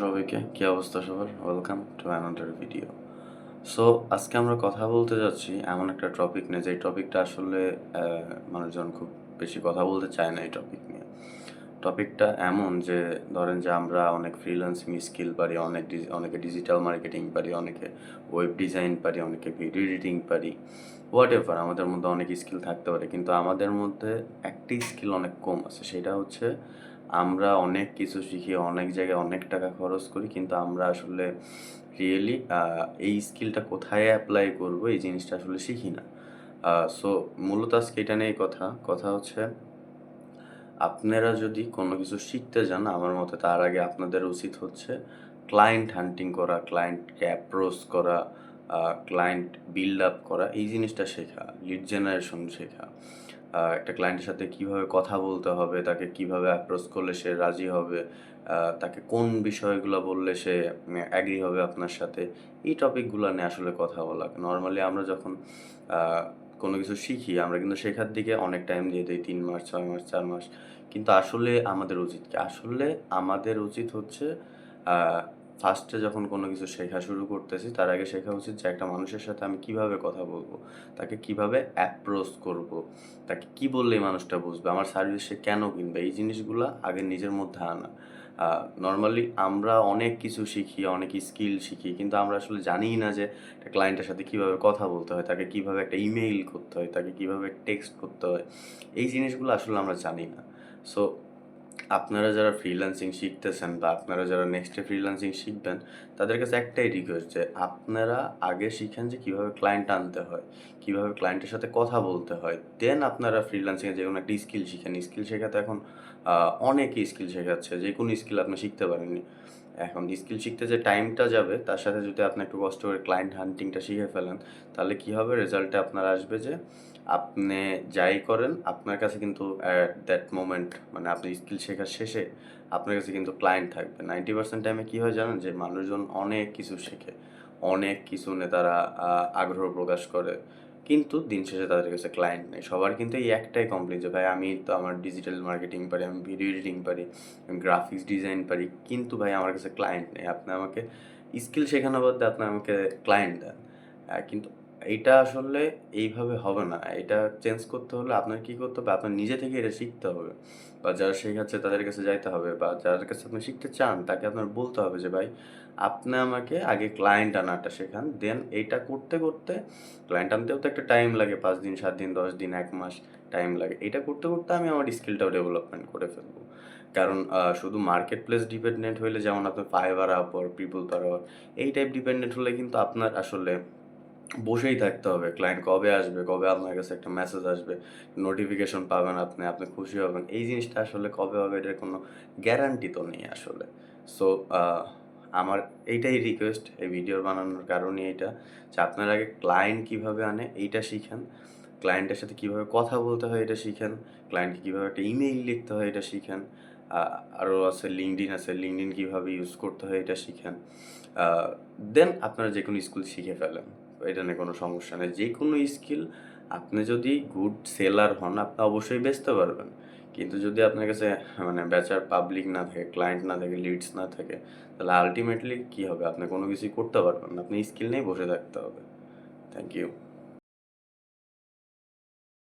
সবাইকে কি অবস্থা সবার? Welcome to another video. So আজকে আমরা কথা বলতে যাচ্ছি এমন একটা টপিক নিয়ে, যে টপিকটা আসলে মানুষজন খুব বেশি কথা বলতে চায় না এই টপিক নিয়ে। টপিকটা এমন যে ধরেন যে আমরা অনেক ফ্রিল্যান্সিং স্কিল পারি, অনেকে ডিজিটাল মার্কেটিং পারি, অনেকে ওয়েব ডিজাইন পারি, অনেকে ভিডিও এডিটিং পারি। হোয়াটএভার আমাদের মধ্যে অনেক স্কিল থাকতে পারে, কিন্তু আমাদের মধ্যে একটি স্কিল অনেক কম আছে। সেটা হচ্ছে আমরা অনেক কিছু শিখি, অনেক জায়গায় অনেক টাকা খরচ করি, কিন্তু আমরা আসলে রিয়েলি এই স্কিলটা কোথায় অ্যাপ্লাই করব এই জিনিসটা আসলে শিখি না। সো মূলত আজকে এটা নিয়েই কথা হচ্ছে, আপনারা যদি কোনো কিছু শিখতে যান আমার মতে তার আগে আপনাদের উচিত হচ্ছে ক্লায়েন্ট হান্টিং করা, ক্লায়েন্টকে অ্যাপ্রোচ করা, ক্লায়েন্ট বিল্ড আপ করা, এই জিনিসটা শেখা, লিড জেনারেশন শেখা। একটা ক্লায়েন্টের সাথে কীভাবে কথা বলতে হবে, তাকে কীভাবে অ্যাপ্রোচ করলে সে রাজি হবে, তাকে কোন বিষয়গুলো বললে সে অ্যাগ্রি হবে আপনার সাথে, এই টপিকগুলো নিয়ে আসলে কথা বলা। নরমালি আমরা যখন কোনো কিছু শিখি আমরা কিন্তু শেখার দিকে অনেক টাইম দিয়ে দেই, ৩ মাস, ৬ মাস, ৪ মাস। কিন্তু আসলে আমাদের উচিত কি? আসলে আমাদের উচিত হচ্ছে আ ফার্স্টে যখন কোনো কিছু শেখা শুরু করতেছি তার আগে শেখা উচিত যে একটা মানুষের সাথে আমি কিভাবে কথা বলবো? তাকে কিভাবে অ্যাপ্রোচ করবো? তাকে কি বললে এই মানুষটা বুঝবে? আমার সার্ভিস সে কেন কিনবে? এই জিনিসগুলা আগে নিজের মধ্যে আনা। আ নরমালি আমরা অনেক কিছু শিখি, অনেক স্কিল শিখি, কিন্তু আমরা আসলে জানিই না যে একটা ক্লায়েন্টের সাথে কিভাবে কথা বলতে হয়, তাকে কিভাবে একটা ইমেইল করতে হয়, তাকে কিভাবে টেক্সট করতে হয়। এই জিনিসগুলো আসলে আমরা জানি না। সো আপনারা যারা ফ্রিল্যান্সিং শিখতেছেন বা আপনারা যারা নেক্সটে ফ্রিল্যান্সিং শিখবেন, তাদের কাছে একটাই রিকোয়েস্ট যে আপনারা আগে শিখেন যে কিভাবে ক্লায়েন্ট আনতে হয়, কিভাবে ক্লায়েন্টের সাথে কথা বলতে হয়। দেন আপনারা ফ্রিল্যান্সিং এ যেকোনো একটা স্কিল শিখেন। স্কিল শেখাতে এখন অনেকেই স্কিল শেখাচ্ছে। যেকোনো স্কিল আপনি শিখতে পারেন। এখন স্কিল শিখতে যে টাইমটা যাবে তার সাথে যদি আপনি একটু কষ্ট করে ক্লায়েন্ট হান্টিংটা শিখে ফেলেন, তাহলে কি হবে? রেজাল্টে আপনার আসবে যে আপনি যাই করেন আপনার কাছে কিন্তু অ্যাট দ্যাট মোমেন্ট, মানে আপনি স্কিল শেখার শেষে আপনার কাছে কিন্তু ক্লায়েন্ট থাকবে। 90% টাইমে কি হয় জানেন? যে মানুষজন অনেক কিছু শেখে। অনেক কিছু নিয়ে তারা আগ্রহ প্রকাশ করে। কিন্তু দিন শেষে তাদের কাছে ক্লায়েন্ট নেই। সবার কিন্তু এই একটাই কমপ্লেইন যে, "ভাই আমি তো আমার ডিজিটাল মার্কেটিং পারি, আমি ভিডিও এডিটিং পারি, আমি গ্রাফিক্স ডিজাইন পারি। কিন্তু ভাই আমার কাছে ক্লায়েন্ট নেই। আপনি আমাকে স্কিল শেখানো বাদ দিয়ে আপনি আমাকে ক্লায়েন্ট দেন।" কিন্তু এইটা আসলে এইভাবে হবে না। এটা চেঞ্জ করতে হলে আপনার কি করতে হবে? আপনার নিজে থেকে এটা শিখতে হবে। বা যারা শেখাচ্ছে তাদের কাছে যাইতে হবে, বা যার কাছে আপনি শিখতে চান তাকে আপনার বলতে হবে যে, "ভাই আপনি আমাকে আগে ক্লায়েন্ট আনাটা শেখান। দেন এইটা করতে ক্লায়েন্ট আনতেও তো একটা টাইম লাগে। ৫ দিন, ৭ দিন, ১০ দিন, ১ মাস টাইম লাগে। এটা করতে আমি আমার স্কিলটাও ডেভেলপমেন্ট করে ফেলবো।" কারণ শুধু মার্কেট প্লেস ডিপেন্ডেন্ট হইলে, যেমন আপনার Fiverr, Upwork, People per Hour, এই টাইপ ডিপেন্ডেন্ট হলে কিন্তু আপনার আসলে বসেই থাকতে হবে। ক্লায়েন্ট কবে আসবে, কবে আপনার কাছে একটা মেসেজ আসবে, নোটিফিকেশন পাবেন আপনি খুশি হবেন। এই জিনিসটা আসলে কবে হবে এটার কোনো গ্যারান্টি তো নেই আসলে। সো আ আমার এইটাই রিকোয়েস্ট এই ভিডিও বানানোর কারণই এইটা, যে আপনার আগে ক্লায়েন্ট কিভাবে আনে এইটা শিখেন। ক্লায়েন্টের সাথে কিভাবে কথা বলতে হয় এটা শিখেন। ক্লায়েন্টকে কিভাবে একটা ইমেইল লিখতে হয় এটা শিখেন। আ আরো আছে LinkedIn আছে। LinkedIn কিভাবে ইউজ করতে হয় এটা শিখেন। আ দেন আপনারা যেকোনো স্কিল শিখে ফেলেন। এটা নিয়ে কোনো সমস্যা নেই। যেকোনো স্কিল আপনি যদি গুড সেলার হন, আপনি অবশ্যই বেচতে পারবেন। কিন্তু যদি আপনার কাছে মানে বেচার পাবলিক না থাকে, ক্লায়েন্ট না থাকে, লিডস না থাকে, তাহলে আল্টিমেটলি কি হবে? আপনি কোনো কিছুই করতে পারবেন না। আপনি স্কিল নিয়েই বসে থাকতে হবে। Thank you.